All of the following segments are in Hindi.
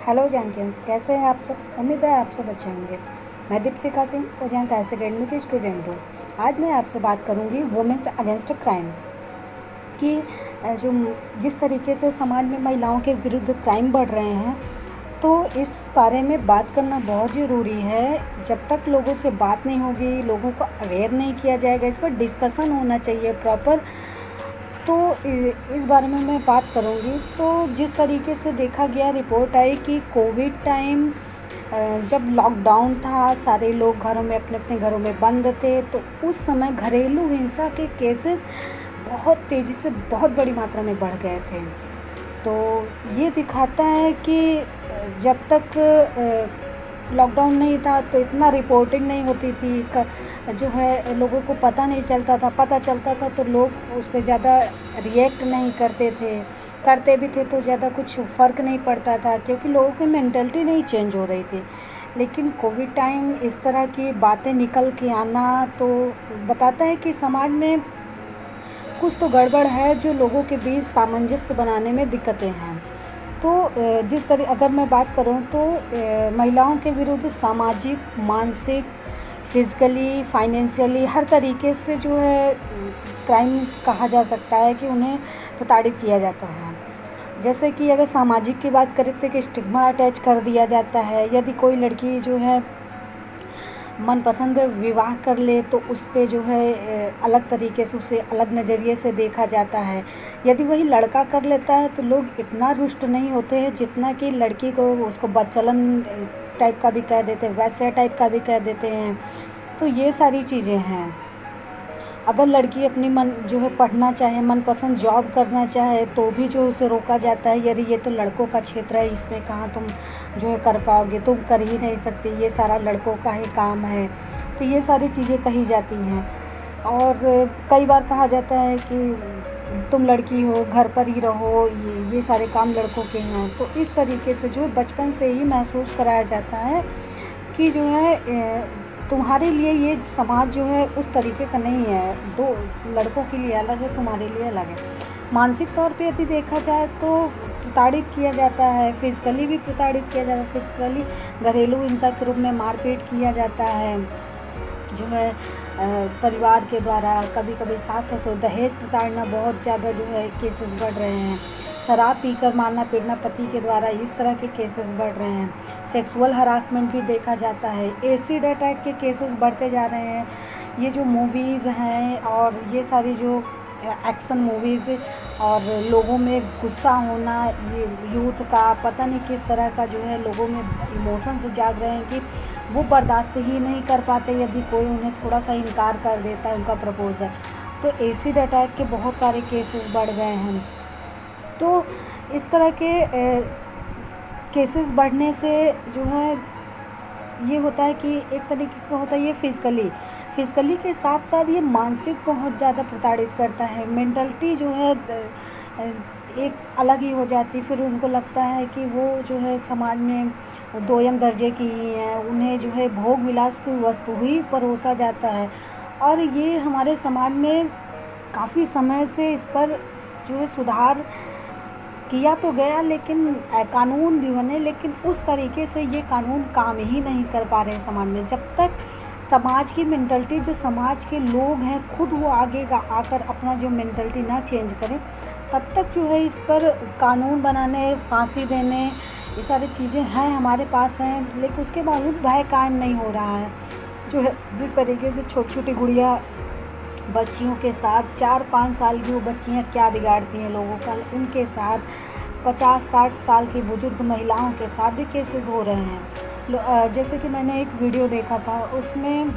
हेलो जैनकिन्स, कैसे हैं आप सब। उम्मीद है आप सब अच्छे होंगे। मैं दीपशिखा सिंह ओजैन हायर अकेडमी की स्टूडेंट हूँ। आज मैं आपसे बात करूँगी वुमेन्स अगेंस्ट क्राइम कि जो जिस तरीके से समाज में महिलाओं के विरुद्ध क्राइम बढ़ रहे हैं, तो इस बारे में बात करना बहुत ज़रूरी है। जब तक लोगों से बात नहीं होगी, लोगों को अवेयर नहीं किया जाएगा, इस पर डिस्कशन होना चाहिए प्रॉपर। तो इस बारे में मैं बात करूँगी। तो जिस तरीके से देखा गया, रिपोर्ट आई कि कोविड टाइम जब लॉकडाउन था, सारे लोग घरों में अपने अपने घरों में बंद थे, तो उस समय घरेलू हिंसा के केसेस बहुत तेज़ी से बहुत बड़ी मात्रा में बढ़ गए थे। तो ये दिखाता है कि जब तक लॉकडाउन नहीं था तो इतना रिपोर्टिंग नहीं होती थी, जो है लोगों को पता नहीं चलता था। पता चलता था तो लोग उस पर ज़्यादा रिएक्ट नहीं करते थे, करते भी थे तो ज़्यादा कुछ फ़र्क नहीं पड़ता था, क्योंकि लोगों की मेंटालिटी नहीं चेंज हो रही थी। लेकिन कोविड टाइम इस तरह की बातें निकल के आना तो बताता है कि समाज में कुछ तो गड़बड़ है, जो लोगों के बीच सामंजस्य बनाने में दिक्कतें हैं। तो जिस तरह अगर मैं बात करूं तो महिलाओं के विरुद्ध सामाजिक, मानसिक, फिज़िकली, फाइनेंशियली हर तरीके से जो है क्राइम कहा जा सकता है कि उन्हें प्रताड़ित किया जाता है। जैसे कि अगर सामाजिक की बात करें तो एक स्टिग्मा अटैच कर दिया जाता है। यदि कोई लड़की जो है मनपसंद विवाह कर ले तो उस पे जो है अलग तरीके से, उसे अलग नज़रिए से देखा जाता है। यदि वही लड़का कर लेता है तो लोग इतना रुष्ट नहीं होते हैं जितना कि लड़की को, उसको बदचलन टाइप का भी कह देते हैं, वैसे टाइप का भी कह देते हैं। तो ये सारी चीज़ें हैं। अगर लड़की अपनी मन जो है पढ़ना चाहे, मनपसंद जॉब करना चाहे, तो भी जो उसे रोका जाता है, यदि ये तो लड़कों का क्षेत्र है, इसमें कहाँ तुम जो है कर पाओगे, तुम कर ही नहीं सकती, ये सारा लड़कों का ही काम है। तो ये सारी चीज़ें कही जाती हैं। और कई बार कहा जाता है कि तुम लड़की हो, घर पर ही रहो, ये सारे काम लड़कों के हैं। तो इस तरीके से जो बचपन से ही महसूस कराया जाता है कि जो है तुम्हारे लिए ये समाज जो है उस तरीके का नहीं है, दो लड़कों के लिए अलग है, तुम्हारे लिए अलग है। मानसिक तौर पे यदि देखा जाए तो प्रताड़ित किया जाता है, फिजिकली भी प्रताड़ित किया जाता है। फिजिकली घरेलू हिंसा के रूप में मारपीट किया जाता है, जो है परिवार के द्वारा। कभी कभी सास ससुर, दहेज प्रताड़ना बहुत ज़्यादा जो है केसेस बढ़ रहे हैं। शराब पीकर मारना पीटना पति के द्वारा, इस तरह के केसेस बढ़ रहे हैं। सेक्सुअल हरासमेंट भी देखा जाता है। एसिड अटैक के केसेस बढ़ते जा रहे हैं। ये जो मूवीज़ हैं और ये सारी जो एक्शन मूवीज़ और लोगों में गुस्सा होना, ये यूथ का पता नहीं किस तरह का जो है लोगों में इमोशंस जाग रहे हैं कि वो बर्दाश्त ही नहीं कर पाते यदि कोई उन्हें थोड़ा सा इनकार कर देता है उनका प्रपोजल। तो एसिड अटैक के बहुत सारे केसेस बढ़ गए हैं। तो इस तरह के केसेस बढ़ने से जो है ये होता है कि एक तरीके का होता है ये फिज़िकली के साथ साथ ये मानसिक बहुत ज़्यादा प्रताड़ित करता है। मेंटलिटी जो है एक अलग ही हो जाती। फिर उनको लगता है कि वो जो है समाज में दोयम दर्जे की ही हैं, उन्हें जो है भोग विलास की वस्तु ही परोसा जाता है। और ये हमारे समाज में काफ़ी समय से इस पर जो है सुधार किया तो गया, लेकिन कानून भी बने, लेकिन उस तरीके से ये कानून काम ही नहीं कर पा रहे समाज में। जब तक समाज की मेंटलिटी, जो समाज के लोग हैं खुद वो आगे आकर अपना जो मेंटलिटी ना चेंज करें, तब तक जो है इस पर कानून बनाने, फांसी देने, ये सारी चीज़ें हैं हमारे पास हैं, लेकिन उसके बावजूद भय कायम नहीं हो रहा है। जो है जिस तरीके से छोटी छोटी गुड़िया बच्चियों के साथ, 4-5 साल की वो बच्चियाँ क्या बिगाड़ती हैं लोगों का, उनके साथ 50-60 साल की बुजुर्ग महिलाओं के साथ भी केसेस हो रहे हैं। जैसे कि मैंने एक वीडियो देखा था, उसमें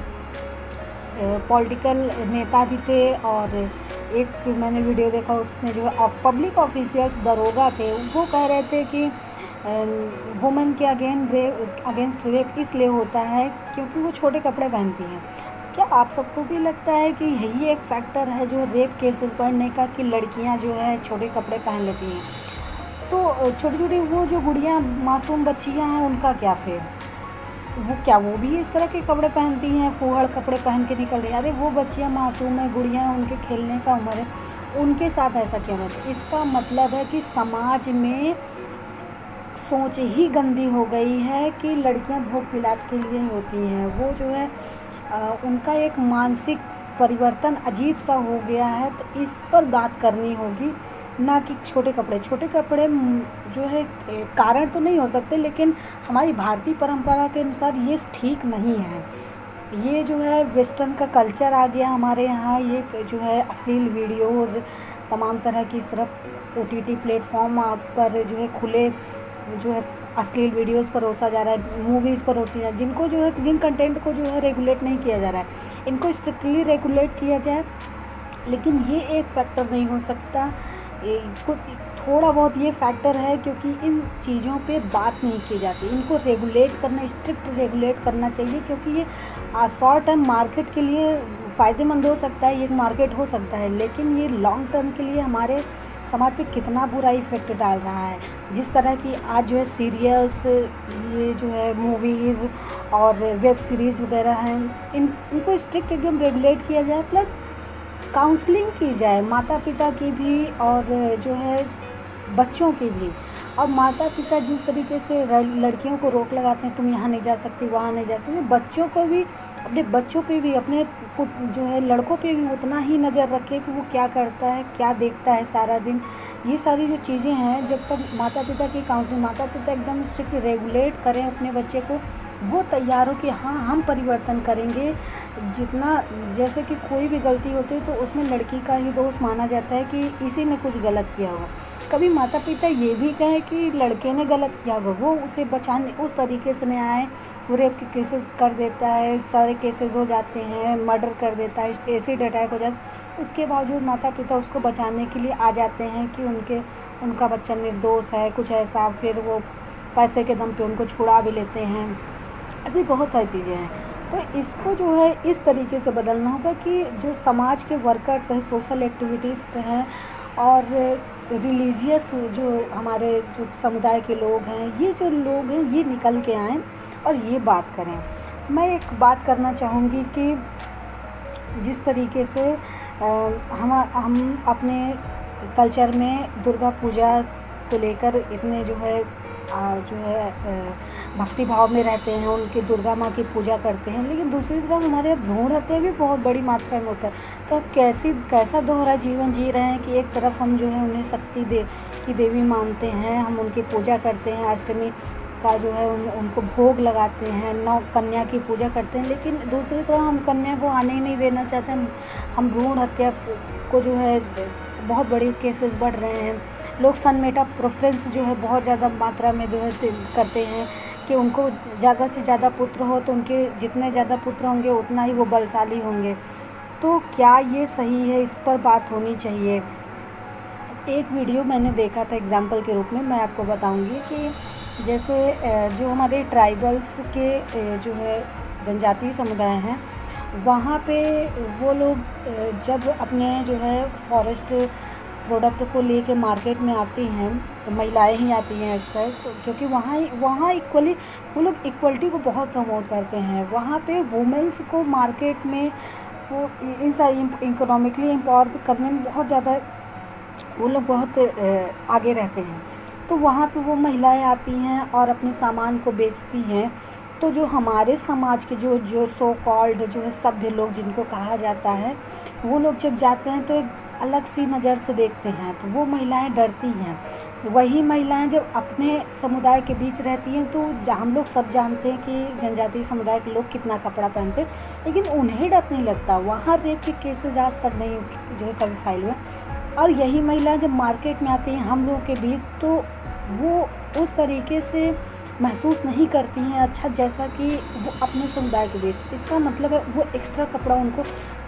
पॉलिटिकल नेता भी थे, और एक मैंने वीडियो देखा उसमें जो है पब्लिक ऑफिशियल्स दरोगा थे, वो कह रहे थे कि वुमेन के अगेंस्ट रेप इसलिए होता है क्योंकि वो छोटे कपड़े पहनती हैं। क्या आप सबको भी लगता है कि यही एक फैक्टर है जो रेप केसेस बढ़ने का, कि लड़कियां जो है छोटे कपड़े पहन लेती हैं? तो छोटी छोटी वो जो गुड़ियाँ, मासूम बच्चियां हैं, उनका क्या फिर? वो भी इस तरह के कपड़े पहनती हैं, फूहड़ कपड़े पहन के निकल रही हैं? अरे वो बच्चियां मासूम है, गुड़ियाँ, उनके खेलने का उम्र है, उनके साथ ऐसा क्यों होता है? इसका मतलब है कि समाज में सोच ही गंदी हो गई है कि लड़कियां भोग विलास के लिए ही होती हैं। वो जो है उनका एक मानसिक परिवर्तन अजीब सा हो गया है। तो इस पर बात करनी होगी, ना कि छोटे कपड़े जो है कारण तो नहीं हो सकते, लेकिन हमारी भारतीय परंपरा के अनुसार ये ठीक नहीं है। ये जो है वेस्टर्न का कल्चर आ गया हमारे यहाँ। ये जो है अश्लील वीडियोज़ तमाम तरह की सिर्फ OTT प्लेटफॉर्म पर जो है खुले जो है अश्लील वीडियोज़ परोसा जा रहा है, मूवीज़ परोसी जा, जिनको जो है जिन कंटेंट को जो है रेगुलेट नहीं किया जा रहा है, इनको स्ट्रिक्टली रेगुलेट किया जाए। लेकिन ये एक फैक्टर नहीं हो सकता। कुछ थोड़ा बहुत ये फैक्टर है क्योंकि इन चीज़ों पे बात नहीं की जाती। इनको रेगुलेट करना, स्ट्रिक्ट रेगुलेट करना चाहिए, क्योंकि ये शॉर्ट टर्म मार्केट के लिए फ़ायदेमंद हो सकता है, ये एक मार्केट हो सकता है, लेकिन ये लॉन्ग टर्म के लिए हमारे समाज पे कितना बुरा इफ़ेक्ट डाल रहा है। जिस तरह की आज जो है सीरियल्स, ये जो है मूवीज़ और वेब सीरीज़ वगैरह हैं, इनको स्ट्रिक्ट एकदम रेगुलेट किया जाए, प्लस काउंसलिंग की जाए माता पिता की भी और जो है बच्चों की भी। और माता पिता जिस तरीके से लड़कियों को रोक लगाते हैं, तुम यहाँ नहीं जा सकती, वहाँ नहीं जा सकती, बच्चों को भी, अपने बच्चों पे भी, अपने जो है लड़कों पे भी उतना ही नज़र रखें कि वो क्या करता है, क्या देखता है सारा दिन। ये सारी जो चीज़ें हैं, जब तक माता पिता की काउंसलिंग, माता पिता एकदम स्ट्रिक्ट रेगुलेट करें अपने बच्चे को, वो तैयार हो कि हाँ हम परिवर्तन करेंगे। जितना जैसे कि कोई भी गलती होती है तो उसमें लड़की का ही दोष माना जाता है कि इसी ने कुछ गलत किया होगा। कभी माता पिता ये भी कहें कि लड़के ने गलत किया होगा, वो उसे बचाने उस तरीके से नहीं आए, वो रेप के केसेस कर देता है, सारे केसेस हो जाते हैं, मर्डर कर देता है, एसिड अटैक हो जाता है, उसके बावजूद माता पिता उसको बचाने के लिए आ जाते हैं कि उनका बच्चा निर्दोष है, कुछ ऐसा, फिर वो पैसे के दम पे उनको छुड़ा भी लेते हैं। ऐसी बहुत सारी चीज़ें हैं। तो इसको जो है इस तरीके से बदलना होगा कि जो समाज के वर्कर्स हैं, सोशल एक्टिविटीज़ हैं और रिलीजियस जो हमारे जो समुदाय के लोग हैं, ये जो लोग हैं, ये निकल के आएँ और ये बात करें। मैं एक बात करना चाहूँगी कि जिस तरीके से हम अपने कल्चर में दुर्गा पूजा को लेकर इतने जो है भक्ति भाव में रहते हैं, उनकी दुर्गा माँ की पूजा करते हैं, लेकिन दूसरी तरफ हमारे भ्रूण हत्या भी बहुत बड़ी मात्रा में होता है। तो कैसा दोहरा जीवन जी रहे हैं कि एक तरफ हम जो है उन्हें शक्ति की देवी मानते हैं, हम उनकी पूजा करते हैं, अष्टमी का जो है उनको भोग लगाते हैं, 9 कन्या की पूजा करते हैं, लेकिन दूसरी तरफ हम कन्या को आने ही नहीं देना चाहते। हम भ्रूण हत्या को जो है बहुत बड़ी केसेस बढ़ रहे हैं। लोग सनमेटा प्रेफरेंस जो है बहुत ज़्यादा मात्रा में जो है करते हैं कि उनको ज़्यादा से ज़्यादा पुत्र हो, तो उनके जितने ज़्यादा पुत्र होंगे उतना ही वो बलशाली होंगे। तो क्या ये सही है? इस पर बात होनी चाहिए। एक वीडियो मैंने देखा था एग्जाम्पल के रूप में, मैं आपको बताऊंगी कि जैसे जो हमारे ट्राइबल्स के जो है जनजातीय समुदाय हैं, वहाँ पे वो लोग जब अपने जो है फॉरेस्ट प्रोडक्ट को लेके मार्केट में आती हैं, तो महिलाएं ही आती हैं अक्सर, तो क्योंकि वहाँ इक्वली वो लोग इक्वलिटी को बहुत प्रमोट करते हैं। वहाँ पे वुमेंस को मार्केट में वो इन सारी इकोनॉमिकली एम्पावर करने में बहुत ज़्यादा वो लोग बहुत आगे रहते हैं। तो वहाँ पे वो महिलाएं आती हैं और अपने सामान को बेचती हैं। तो जो हमारे समाज के जो सो कॉल्ड जो है सभ्य लोग जिनको कहा जाता है, वो लोग जब जाते हैं तो एक अलग सी नज़र से देखते हैं, तो वो महिलाएं डरती हैं। वही महिलाएं जब अपने समुदाय के बीच रहती हैं, तो हम लोग सब जानते हैं कि जनजातीय समुदाय के लोग कितना कपड़ा पहनते हैं, लेकिन उन्हें डर नहीं लगता। वहाँ रेप के केसेज आज तक नहीं जो है कभी फाइल हुए। और यही महिलाएं जब मार्केट में आती हैं हम लोग के बीच, तो वो उस तरीके से महसूस नहीं करती हैं अच्छा जैसा कि वो अपने समुदाय के बीच। इसका मतलब है वो एक्स्ट्रा कपड़ा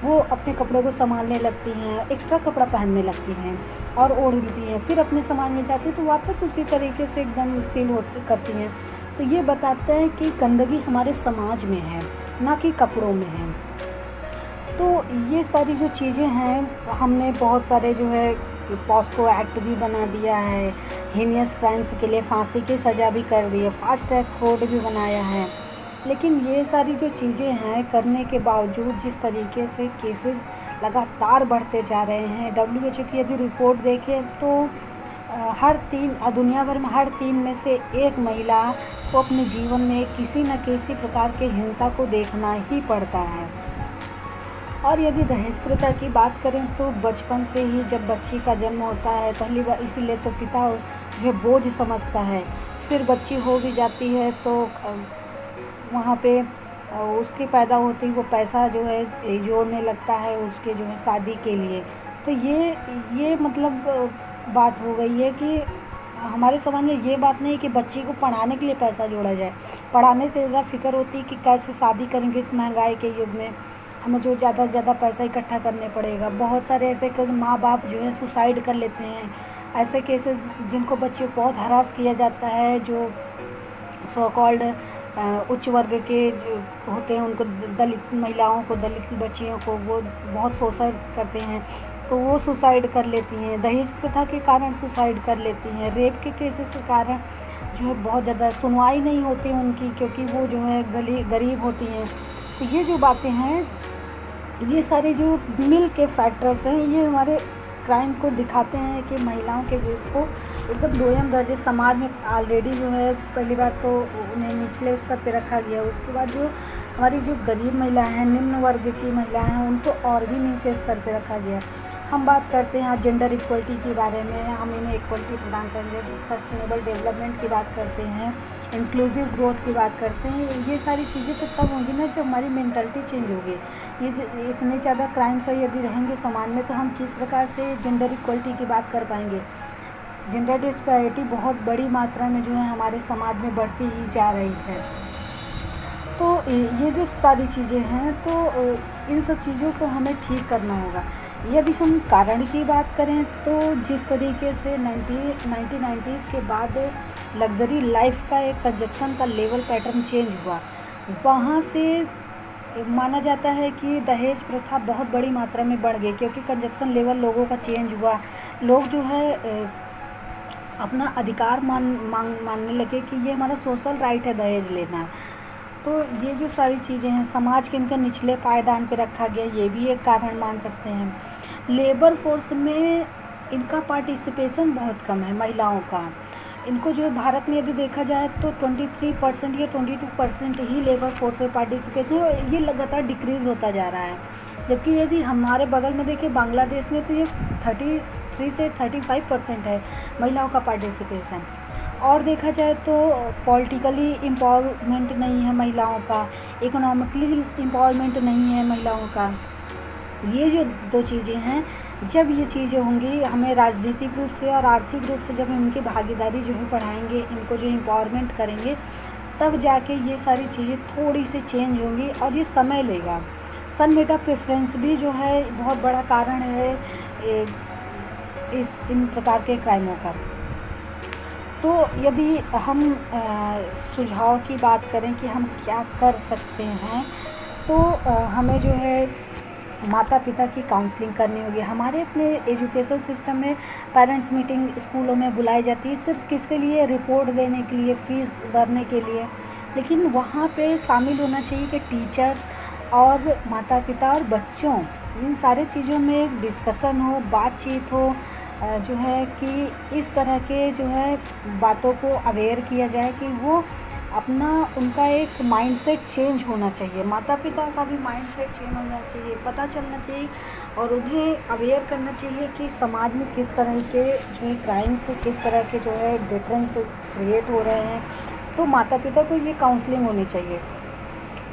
वो अपने कपड़े को संभालने लगती हैं, एक्स्ट्रा कपड़ा पहनने लगती हैं और ओढ़ लेती हैं। फिर अपने समाज में जाती हैं तो वापस उसी तरीके से एकदम फील करती हैं। तो ये बताते हैं कि गंदगी हमारे समाज में है, ना कि कपड़ों में है। तो ये सारी जो चीज़ें हैं, हमने बहुत सारे जो है पॉस्को एक्ट भी बना दिया है, हीनियस क्राइम्स के लिए फांसी की सज़ा भी कर दी है, फास्ट ट्रैक कोर्ट भी बनाया है। लेकिन ये सारी जो चीज़ें हैं करने के बावजूद जिस तरीके से केसेस लगातार बढ़ते जा रहे हैं, WHO की यदि रिपोर्ट देखें तो दुनिया भर में हर 3 में से एक महिला को अपने जीवन में किसी न किसी प्रकार के हिंसा को देखना ही पड़ता है। और यदि दहेज प्रथा की बात करें तो बचपन से ही जब बच्ची का जन्म होता है पहली बार, इसीलिए तो पिता जो बोझ समझता है। फिर बच्ची हो भी जाती है तो वहाँ पे उसकी पैदा होते ही वो पैसा जो है जोड़ने लगता है उसके जो है शादी के लिए। तो ये मतलब बात हो गई है कि हमारे समाज में ये बात नहीं है कि बच्ची को पढ़ाने के लिए पैसा जोड़ा जाए। पढ़ाने से ज़्यादा फिक्र होती है कि कैसे शादी करेंगे इस महंगाई के युग में, हमें जो ज़्यादा से ज़्यादा पैसा इकट्ठा करने पड़ेगा। बहुत सारे ऐसे माँ बाप जो है सुसाइड कर लेते हैं, ऐसे केसेस जिनको बच्चियों को बहुत हरास किया जाता है, जो सो कॉल्ड उच्च वर्ग के जो होते हैं उनको, दलित महिलाओं को, दलित बच्चियों को वो बहुत शोषण करते हैं तो वो सुसाइड कर लेती हैं। दहेज प्रथा के कारण सुसाइड कर लेती हैं। रेप के केसेस के कारण जो है बहुत ज़्यादा सुनवाई नहीं होती उनकी, क्योंकि वो जो है गरीब होती हैं। तो ये जो बातें हैं, ये सारे जो मिल के फैक्टर्स हैं, ये हमारे क्राइम को दिखाते हैं कि महिलाओं के विरुद्ध को एकदम दोयम दर्जे समाज में ऑलरेडी जो है पहली बार तो उन्हें निचले स्तर पे रखा गया। उसके बाद जो हमारी जो गरीब महिलाएं हैं, निम्न वर्ग की महिलाएं हैं, उनको और भी नीचे स्तर पे रखा गया। हम बात करते हैं यहाँ जेंडर इक्वलिटी के बारे में, हम इन्हें इक्वलिटी प्रदान करेंगे, सस्टेनेबल डेवलपमेंट की बात करते हैं, इंक्लूसिव ग्रोथ की बात करते हैं। ये सारी चीज़ें तो तब होंगी ना जब हमारी मेंटालिटी चेंज होगी। ये इतने ज़्यादा क्राइम्स यदि रहेंगे समाज में तो हम किस प्रकार से जेंडर इक्वलिटी की बात कर पाएंगे। जेंडर डिस्पैरिटी बहुत बड़ी मात्रा में जो है हमारे समाज में बढ़ती ही जा रही है। तो ये जो सारी चीज़ें हैं तो इन सब चीज़ों को हमें ठीक करना होगा। यदि हम कारण की बात करें तो जिस तरीके से 1990s के बाद लग्जरी लाइफ का एक कंजप्शन का लेवल पैटर्न चेंज हुआ, वहाँ से माना जाता है कि दहेज प्रथा बहुत बड़ी मात्रा में बढ़ गई, क्योंकि कंजप्शन लेवल लोगों का चेंज हुआ। लोग जो है अपना अधिकार मानने लगे कि ये हमारा सोशल राइट है दहेज लेना। तो ये जो सारी चीज़ें हैं समाज के इनके निचले पायदान पे रखा गया, ये भी एक कारण मान सकते हैं। लेबर फोर्स में इनका पार्टिसिपेशन बहुत कम है महिलाओं का। इनको जो भारत में यदि देखा जाए तो 23% या 22% ही लेबर फोर्स में पार्टिसिपेशन है, और ये लगातार डिक्रीज़ होता जा रहा है। जबकि यदि हमारे बगल में देखें बांग्लादेश में तो ये 33 से 35% है महिलाओं का पार्टिसिपेशन। और देखा जाए तो पॉलिटिकली एम्पावरमेंट नहीं है महिलाओं का, इकोनॉमिकली एम्पावरमेंट नहीं है महिलाओं का। ये जो दो चीज़ें हैं, जब ये चीज़ें होंगी, हमें राजनीतिक रूप से और आर्थिक रूप से जब हम इनकी भागीदारी जो है बढ़ाएंगे, इनको जो एम्पावरमेंट करेंगे, तब जाके ये सारी चीज़ें थोड़ी सी चेंज होंगी, और ये समय लेगा। सन मेटा प्रेफरेंस भी जो है बहुत बड़ा कारण है इन प्रकार के क्राइमों का। तो यदि हम सुझाव की बात करें कि हम क्या कर सकते हैं, तो हमें जो है माता पिता की काउंसलिंग करनी होगी। हमारे अपने एजुकेशन सिस्टम में पेरेंट्स मीटिंग स्कूलों में बुलाई जाती है, सिर्फ किसके लिए, रिपोर्ट देने के लिए, फ़ीस भरने के लिए। लेकिन वहाँ पे शामिल होना चाहिए कि टीचर्स और माता पिता और बच्चों, इन सारे चीज़ों में एक डिस्कशन हो, बातचीत हो, जो है कि इस तरह के जो है बातों को अवेयर किया जाए कि वो अपना, उनका एक माइंडसेट चेंज होना चाहिए। माता पिता का भी माइंडसेट चेंज होना चाहिए, पता चलना चाहिए, और उन्हें अवेयर करना चाहिए कि समाज में किस तरह के जो है क्राइम से किस तरह के जो है डिफरेंस क्रिएट हो रहे हैं। तो माता पिता को ये काउंसलिंग होनी चाहिए।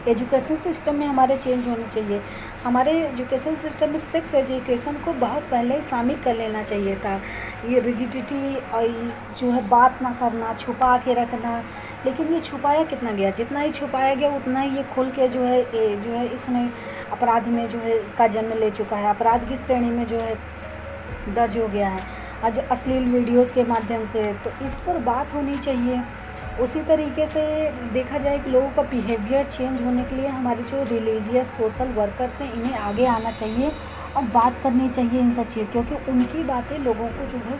एजुकेशन सिस्टम में हमारे चेंज होने चाहिए। हमारे एजुकेशन सिस्टम में सेक्स एजुकेशन को बहुत पहले शामिल कर लेना चाहिए था। ये रिजिडिटी और जो है बात ना करना, छुपा के रखना, लेकिन ये छुपाया कितना गया, जितना ही छुपाया गया उतना ही ये खुल के जो है इसमें अपराध में जो है का जन्म ले चुका है, अपराध की श्रेणी में जो है दर्ज हो गया है, आज अश्लील वीडियोज़ के माध्यम से। तो इस पर बात होनी चाहिए। उसी तरीके से देखा जाए कि लोगों का बिहेवियर चेंज होने के लिए हमारे जो रिलीजियस सोशल वर्कर्स हैं, इन्हें आगे आना चाहिए और बात करनी चाहिए इन सब चीज़, क्योंकि उनकी बातें लोगों को जो है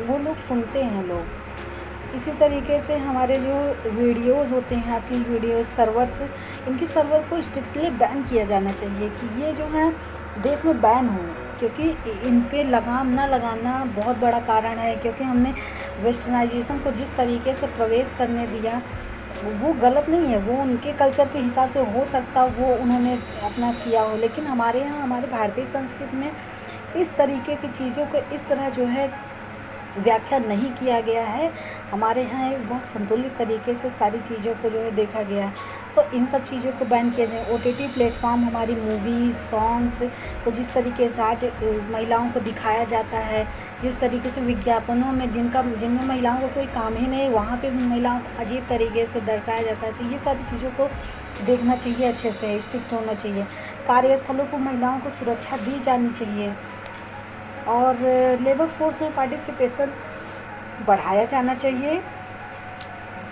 वो लोग सुनते हैं लोग। इसी तरीके से हमारे जो वीडियोज़ होते हैं, अश्लील वीडियोज़, सर्वर्स, इनकी सर्वर को स्ट्रिक्टली बैन किया जाना चाहिए कि ये जो है देश में बैन हो। क्योंकि इन पे लगाम ना लगाना बहुत बड़ा कारण है, क्योंकि हमने वेस्टर्नाइजेशन को जिस तरीके से प्रवेश करने दिया वो गलत नहीं है। वो उनके कल्चर के हिसाब से हो सकता वो उन्होंने अपना किया हो, लेकिन हमारे यहाँ हमारे भारतीय संस्कृति में इस तरीके की चीज़ों को इस तरह जो है व्याख्या नहीं किया गया है। हमारे यहाँ एक बहुत संतुलित तरीके से सारी चीज़ों को जो है देखा गया है। तो इन सब चीज़ों को बैन किया जाए। OTT प्लेटफॉर्म हमारी मूवीज़ सॉन्ग्स को जिस तरीके से आज महिलाओं को दिखाया जाता है, जिस तरीके से विज्ञापनों में जिनमें महिलाओं को कोई काम ही नहीं, वहाँ पे भी महिलाओं को अजीब तरीके से दर्शाया जाता है। तो ये सारी चीज़ों को देखना चाहिए, अच्छे से स्ट्रिक्ट होना चाहिए। कार्यस्थलों को महिलाओं को सुरक्षा दी जानी चाहिए और लेबर फोर्स में पार्टिसिपेशन बढ़ाया जाना चाहिए।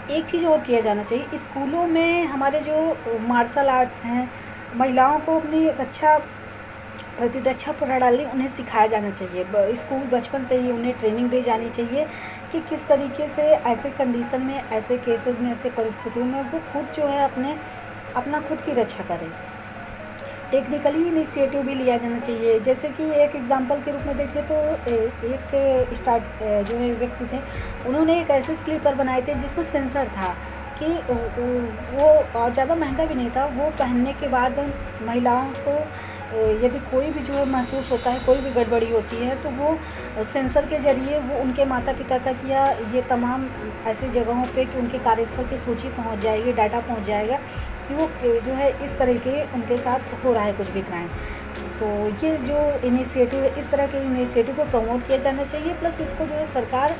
एक चीज़ और किया जाना चाहिए, स्कूलों में हमारे जो मार्शल आर्ट्स हैं, महिलाओं को अपनी प्रतिरक्षा प्रणाली उन्हें सिखाया जाना चाहिए। स्कूल बचपन से ही उन्हें ट्रेनिंग दी जानी चाहिए कि किस तरीके से ऐसे कंडीशन में, ऐसे केसेस में, ऐसे परिस्थितियों में वो खुद जो है अपना खुद की रक्षा करें। टेक्निकली इनिशिएटिव भी लिया जाना चाहिए। जैसे कि एक एग्जांपल के रूप में देखें तो जो है व्यक्ति थे, उन्होंने एक ऐसे स्लीपर बनाए थे जिसमें सेंसर था कि वो ज़्यादा महंगा भी नहीं था। वो पहनने के बाद महिलाओं को यदि कोई भी जो है महसूस होता है, कोई भी गड़बड़ी होती है, तो वो सेंसर के ज़रिए वो उनके माता पिता तक या ये तमाम ऐसी जगहों पे कि उनके कार्यस्थल की सूची पहुंच जाएगी, डाटा पहुंच जाएगा कि वो जो है इस तरह के उनके साथ हो रहा है कुछ भी क्राइम। तो ये जो इनिशिएटिव है, इस तरह के इनिशिएटिव को प्रमोट किया जाना चाहिए। प्लस इसको जो है सरकार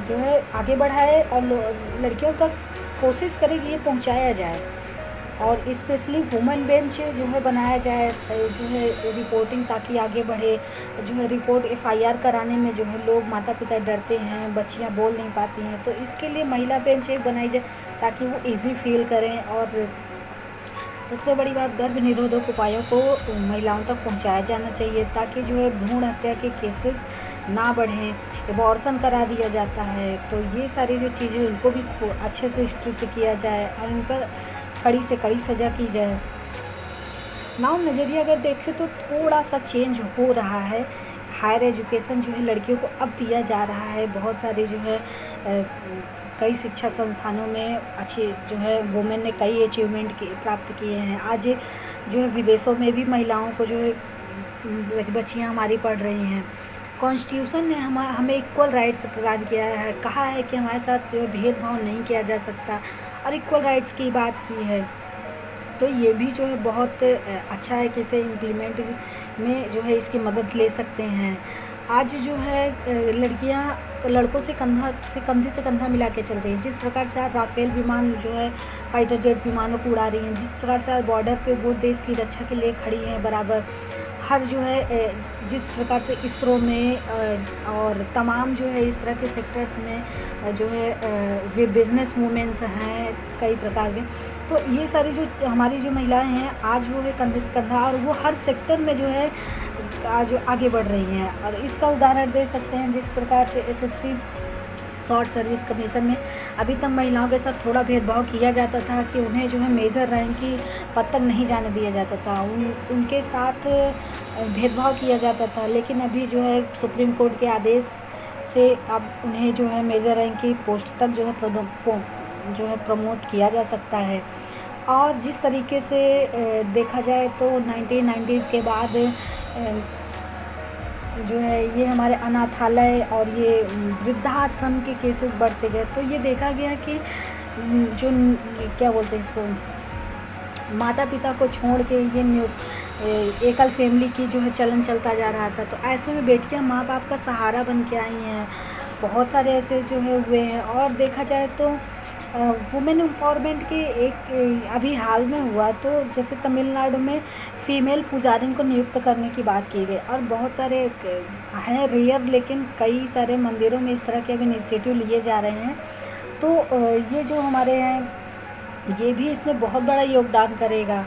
जो है आगे बढ़ाए और लड़कियों तक कोशिश करे कि ये पहुँचाया जाए। और स्पेशली वुमेन बेंच जो है बनाया जाए, जो है रिपोर्टिंग ताकि आगे बढ़े। जो है रिपोर्ट FIR कराने में जो है लोग माता पिता डरते हैं, बच्चियां बोल नहीं पाती हैं, तो इसके लिए महिला बेंच एक बनाई जाए ताकि वो इजी फील करें। और सबसे बड़ी बात, गर्भ निरोधक उपायों को महिलाओं तक पहुंचाया जाना चाहिए ताकि जो है भ्रूण हत्या के केसेस ना बढ़ें। एबॉर्शन करा दिया जाता है, तो ये सारी जो चीज़ें उनको भी अच्छे से स्ट्रिक्ट किया जाए और इन पर कड़ी से कड़ी सज़ा की जाए। नाउ नज़रिया अगर देखें तो थोड़ा सा चेंज हो रहा है। हायर एजुकेशन जो है लड़कियों को अब दिया जा रहा है। बहुत सारे जो है कई शिक्षा संस्थानों में अच्छी जो है वुमेन ने कई अचीवमेंट प्राप्त किए हैं। आज जो है विदेशों में भी महिलाओं को जो है बच्चियां हमारी पढ़ रही हैं। कॉन्स्टिट्यूशन ने हमें इक्वल राइट्स प्रदान किया है, कहा है कि हमारे साथ जो भेदभाव नहीं किया जा सकता और इक्वल राइट्स की बात की है। तो ये भी जो है बहुत अच्छा है कि इसे इम्प्लीमेंट में जो है इसकी मदद ले सकते हैं। आज जो है लड़कियां लड़कों से कंधे से कंधा मिला के चल रही हैं। जिस प्रकार से आज राफेल विमान जो है फाइटर जेट विमानों को उड़ा रही हैं, जिस प्रकार से आज बॉर्डर पे वो देश की रक्षा के लिए खड़ी हैं बराबर। हर जो है जिस प्रकार से इसरो में और तमाम जो है इस तरह के सेक्टर्स में जो है बिजनेस वूमेंस हैं कई प्रकार के, तो ये सारी जो हमारी जो महिलाएं हैं आज वो है कंधे से कंधा और वो हर सेक्टर में जो है आज आगे बढ़ रही हैं। और इसका उदाहरण दे सकते हैं जिस प्रकार से SSC शॉर्ट सर्विस कमीशन में अभी तक महिलाओं के साथ थोड़ा भेदभाव किया जाता था कि उन्हें जो है मेजर रैंक की पद तक नहीं जाने दिया जाता था, उनके साथ भेदभाव किया जाता था। लेकिन अभी जो है सुप्रीम कोर्ट के आदेश से अब उन्हें जो है मेजर रैंक की पोस्ट तक जो है प्रमोट किया जा सकता है। और जिस तरीके से देखा जाए तो 1990s के बाद जो है ये हमारे अनाथालय और ये वृद्धाश्रम के केसेस बढ़ते गए, तो ये देखा गया कि जो क्या बोलते हैं इसको, माता पिता को छोड़ के ये एकल फैमिली की जो है चलन चलता जा रहा था। तो ऐसे में बेटियां माँ बाप का सहारा बन के आई हैं। बहुत सारे ऐसे जो है हुए हैं। और देखा जाए तो वुमेन एम्पावरमेंट के एक अभी हाल में हुआ, तो जैसे तमिलनाडु में फीमेल पुजारिन को नियुक्त करने की बात की गई। और बहुत सारे हैं रेयर, लेकिन कई सारे मंदिरों में इस तरह के अभी इनिशिएटिव लिए जा रहे हैं। तो ये जो हमारे हैं ये भी इसमें बहुत बड़ा योगदान करेगा।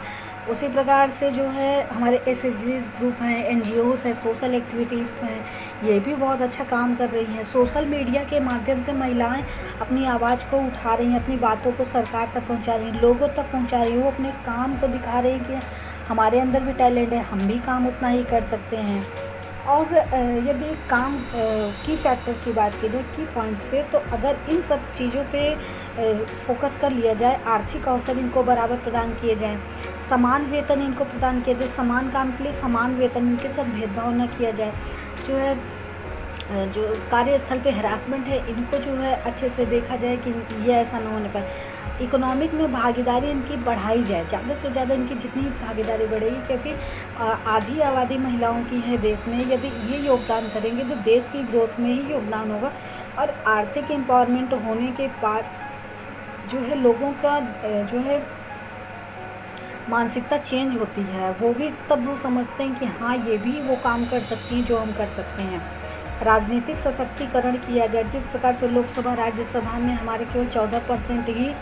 उसी प्रकार से जो है हमारे SHGs ग्रुप हैं, NGOs हैं, सोशल एक्टिविटीज़ हैं, ये भी बहुत अच्छा काम कर रही हैं। सोशल मीडिया के माध्यम से महिलाएं अपनी आवाज़ को उठा रही हैं, अपनी बातों को सरकार तक पहुंचा रही हैं, लोगों तक पहुंचा रही हैं। वो अपने काम को दिखा रही हैं कि हमारे अंदर भी टैलेंट है, हम भी काम उतना ही कर सकते हैं। और यदि काम की फैक्टर की बात की जाए, की पॉइंट्स पे, तो अगर इन सब चीज़ों पे फोकस कर लिया जाए, आर्थिक अवसर इनको बराबर प्रदान किए जाएँ, समान वेतन इनको प्रदान किया जाए, समान काम के लिए समान वेतन, इनके साथ भेदभाव न किया जाए, जो है जो कार्यस्थल पे हरासमेंट है इनको जो है अच्छे से देखा जाए कि ये ऐसा ना होने पाए। इकोनॉमिक में भागीदारी इनकी बढ़ाई जाए, ज़्यादा से ज़्यादा इनकी जितनी भागीदारी बढ़ेगी, क्योंकि आधी आबादी महिलाओं की है देश में, यदि ये योगदान करेंगे तो देश की ग्रोथ में ही योगदान होगा। और आर्थिक एम्पावरमेंट होने के बाद जो है लोगों का जो है मानसिकता चेंज होती है, वो भी तब वो समझते हैं कि हाँ ये भी वो काम कर सकती हैं जो हम कर सकते हैं। राजनीतिक सशक्तिकरण किया जाए, जिस प्रकार से लोकसभा राज्यसभा में हमारे केवल 14% ही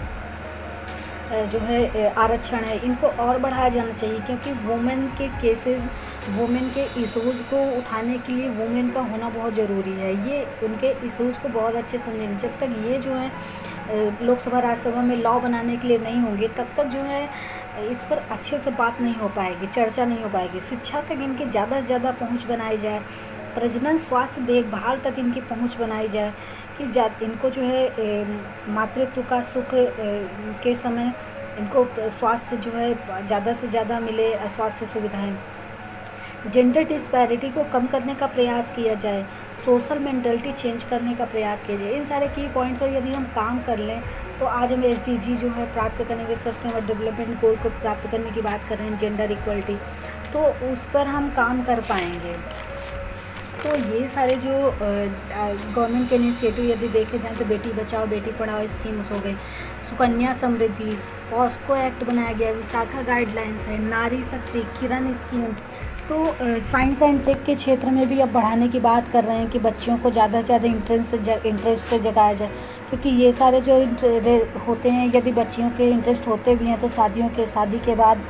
जो है आरक्षण है, इनको और बढ़ाया जाना चाहिए, क्योंकि वुमेन के केसेस, वुमेन के इशूज़ को उठाने के लिए वुमेन का होना बहुत ज़रूरी है। ये उनके इशूज़ को बहुत अच्छे समझेंगे। जब तक ये जो है लोकसभा राज्यसभा में लॉ बनाने के लिए नहीं होंगे, तब तक जो है इस पर अच्छे से बात नहीं हो पाएगी, चर्चा नहीं हो पाएगी। शिक्षा तक इनकी ज़्यादा से ज़्यादा पहुँच बनाई जाए, प्रजनन स्वास्थ्य देखभाल तक इनकी पहुँच बनाई जाए, कि इनको जो है मातृत्व का सुख के समय इनको स्वास्थ्य जो है ज़्यादा से ज़्यादा मिले, स्वास्थ्य सुविधाएं। जेंडर डिस्पैरिटी को कम करने का प्रयास किया जाए, सोशल मेंटलिटी चेंज करने का प्रयास किया जाए। इन सारे की पॉइंट्स पर यदि हम काम कर लें तो आज हम SDG जो है प्राप्त करने के, सस्टेनेबल डेवलपमेंट गोल को प्राप्त करने की बात कर रहे हैं, जेंडर इक्वलिटी, तो उस पर हम काम कर पाएंगे। तो ये सारे जो गवर्नमेंट के इनिशिएटिव यदि देखे जाएँ तो बेटी बचाओ बेटी पढ़ाओ स्कीम्स हो गई, सुकन्या समृद्धि, पॉस्को एक्ट बनाया गया, विशाखा गाइडलाइंस है, नारी शक्ति, किरण स्कीम। तो साइंस एंड टेक के क्षेत्र में भी अब बढ़ाने की बात कर रहे हैं कि बच्चियों को ज़्यादा से ज़्यादा इंटरेस्ट जगाया जाए, क्योंकि ये सारे जो होते हैं, यदि बच्चियों के इंटरेस्ट होते भी हैं तो शादी के बाद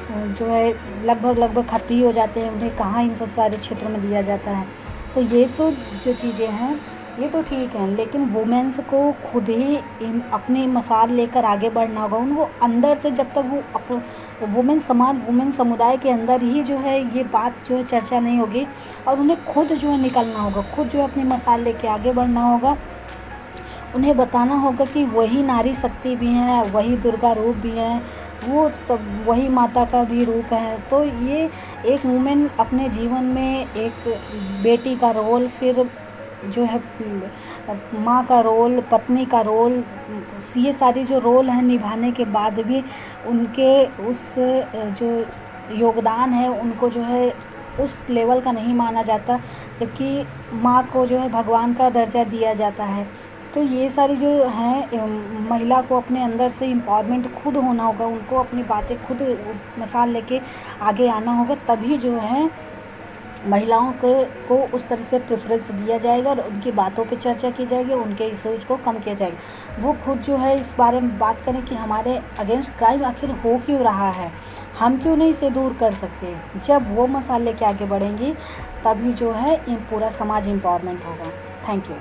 जो है लगभग खत्म ही हो जाते हैं, उन्हें कहाँ इन सब सारे क्षेत्रों में दिया जाता है। तो ये सब जो चीज़ें हैं ये तो ठीक हैं, लेकिन वुमेन्स को खुद ही अपनी मसाल लेकर आगे बढ़ना होगा। उनको अंदर से, जब तक वो वुमेन समुदाय के अंदर ही जो है ये बात जो है चर्चा नहीं होगी, और उन्हें खुद जो है निकलना होगा, खुद जो है अपनी मसाल लेके आगे बढ़ना होगा। उन्हें बताना होगा कि वही नारी शक्ति भी हैं, वही दुर्गा रूप भी हैं, वो सब वही माता का भी रूप है। तो ये एक वुमेन अपने जीवन में एक बेटी का रोल, फिर जो है माँ का रोल, पत्नी का रोल, ये सारी जो रोल हैं निभाने के बाद भी उनके उस जो योगदान है उनको जो है उस लेवल का नहीं माना जाता, जबकि माँ को जो है भगवान का दर्जा दिया जाता है। तो ये सारी जो हैं, महिला को अपने अंदर से एम्पावरमेंट खुद होना होगा, उनको अपनी बातें खुद मसाल लेके आगे आना होगा, तभी जो है महिलाओं को उस तरह से प्रेफरेंस दिया जाएगा और उनकी बातों पे चर्चा की जाएगी, उनके इश्यूज को कम किया जाएगा। वो खुद जो है इस बारे में बात करें कि हमारे अगेंस्ट क्राइम आखिर हो क्यों रहा है, हम क्यों नहीं इसे दूर कर सकते। जब वो मसाले लेके आगे बढ़ेंगी तभी जो है पूरा समाज एम्पावरमेंट होगा। Thank you.